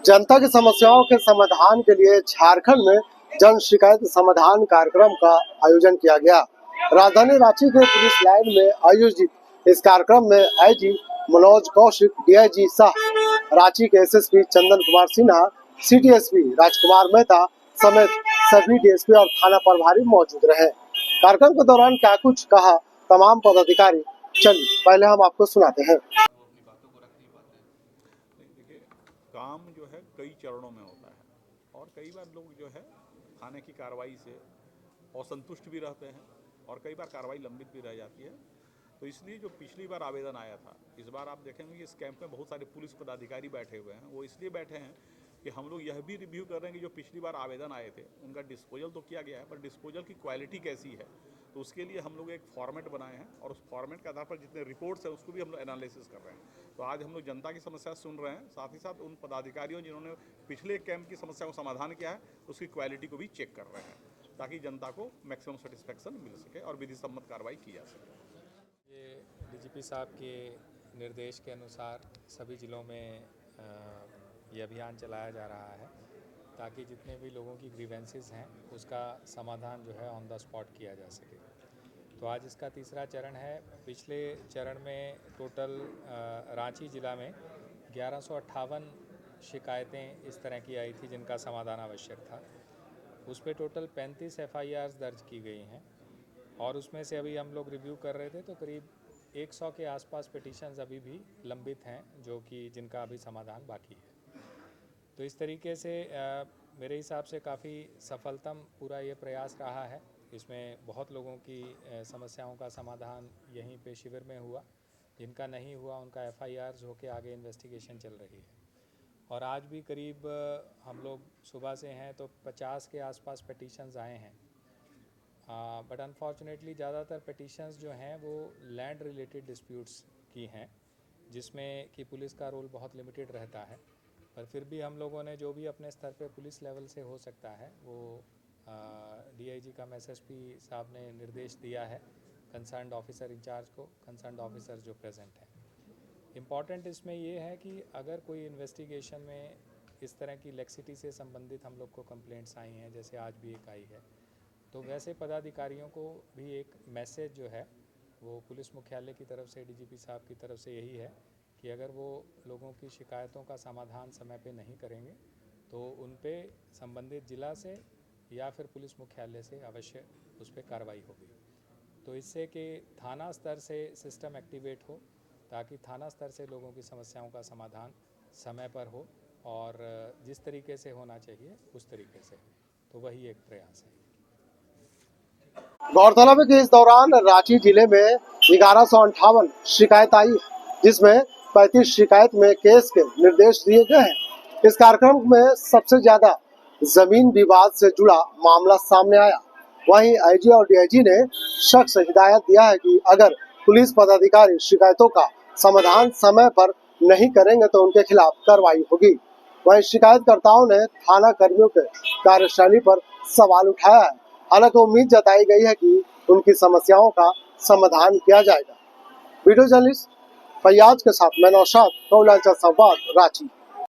जनता की समस्याओं के समाधान के लिए झारखंड में जन शिकायत समाधान कार्यक्रम का आयोजन किया गया। राजधानी रांची के पुलिस लाइन में आयोजित इस कार्यक्रम में आईजी मनोज कौशिक, डीआईजी शाह, रांची के SSP Chandan Kumar Sinha, city SP राजकुमार मेहता समेत सभी डीएसपी और थाना प्रभारी मौजूद रहे। कार्यक्रम के दौरान क्या कुछ कहा तमाम पदाधिकारी, चलिए पहले हम आपको सुनाते हैं। देखिए, काम जो है कई चरणों में होता है और कई बार लोग जो है थाने की कार्रवाई से असंतुष्ट भी रहते हैं और कई बार कार्रवाई लंबित भी रह जाती है। तो इसलिए जो पिछली बार आवेदन आया था, इस बार आप देखेंगे कि इस कैंप में बहुत सारे पुलिस पदाधिकारी बैठे हुए हैं। वो इसलिए बैठे हैं कि हम लोग यह भी रिव्यू कर रहे हैं कि जो पिछली बार आवेदन आए थे उनका डिस्पोजल तो किया गया है, पर डिस्पोजल की क्वालिटी कैसी है। तो उसके लिए हम लोग एक फॉर्मेट बनाए हैं और उस फॉर्मेट के आधार पर जितने रिपोर्ट्स हैं उसको भी हम लोग एनालिसिस कर रहे हैं। तो आज हम लोग जनता की समस्या सुन रहे हैं, साथ ही साथ उन पदाधिकारियों जिन्होंने पिछले कैंप की समस्या को समाधान किया है उसकी क्वालिटी को भी चेक कर रहे हैं, ताकि जनता को मैक्सिमम सेटिस्फेक्शन मिल सके और विधि सम्मत कार्रवाई की जा सके। ये डीजीपी साहब के निर्देश के अनुसार सभी जिलों में ये अभियान चलाया जा रहा है ताकि जितने भी लोगों की ग्रीवेंसेस हैं उसका समाधान जो है ऑन द स्पॉट किया जा सके। तो आज इसका तीसरा चरण है। पिछले चरण में टोटल रांची ज़िला में 1158 शिकायतें इस तरह की आई थी जिनका समाधान आवश्यक था। उस पर टोटल 35 FIRs दर्ज की गई हैं और उसमें से अभी हम लोग रिव्यू कर रहे थे तो करीब 100 के आसपास पिटीशंस अभी भी लंबित हैं जो कि जिनका अभी समाधान बाकी है। तो इस तरीके से मेरे हिसाब से काफ़ी सफलतम पूरा ये प्रयास रहा है। इसमें बहुत लोगों की समस्याओं का समाधान यहीं पे शिविर में हुआ, जिनका नहीं हुआ उनका FIRs होके आगे इन्वेस्टिगेशन चल रही है। और आज भी करीब हम लोग सुबह से हैं तो 50 के आसपास पिटीशंस आए हैं। बट अनफॉर्चुनेटली ज़्यादातर पिटीशंस जो हैं वो लैंड रिलेटेड डिस्प्यूट्स की हैं, जिसमें कि पुलिस का रोल बहुत लिमिटेड रहता है। पर फिर भी हम लोगों ने जो भी अपने स्तर पे पुलिस लेवल से हो सकता है वो डीआईजी का SSP साहब ने निर्देश दिया है कंसर्न्ड ऑफिसर इंचार्ज को, कंसर्न्ड ऑफिसर जो प्रेजेंट हैं। इम्पॉर्टेंट इसमें ये है कि अगर कोई इन्वेस्टिगेशन में इस तरह की लेक्सिटी से संबंधित हम लोग को कंप्लेंट्स आई हैं, जैसे आज भी एक आई है, तो वैसे पदाधिकारियों को भी एक मैसेज जो है वो पुलिस मुख्यालय की तरफ से, डीजीपी साहब की तरफ से यही है कि अगर वो लोगों की शिकायतों का समाधान समय पे नहीं करेंगे तो उन पे संबंधित जिला से या फिर पुलिस मुख्यालय से अवश्य उस पर कार्रवाई होगी। तो इससे कि थाना स्तर से सिस्टम एक्टिवेट हो ताकि थाना स्तर से लोगों की समस्याओं का समाधान समय पर हो और जिस तरीके से होना चाहिए उस तरीके से। तो वही एक प्रयास है। गौरतलब है कि इस दौरान रांची जिले में 1158 शिकायत आई, जिसमें 35 शिकायत में केस के निर्देश दिए गए हैं। इस कार्यक्रम में सबसे ज्यादा जमीन विवाद से जुड़ा मामला सामने आया। वहीं आईजी और डीआईजी ने सख्त हिदायत दिया है कि अगर पुलिस पदाधिकारी शिकायतों का समाधान समय पर नहीं करेंगे तो उनके खिलाफ कार्रवाई होगी। वहीं शिकायतकर्ताओं ने थाना कर्मियों के कार्यशैली पर सवाल उठाया है। हालांकि उम्मीद जताई गई है कि उनकी समस्याओं का समाधान किया जाएगा। वीडियो जर्नलिस्ट फैयाज के साथ मैं नौशाद, संवाद, रांची।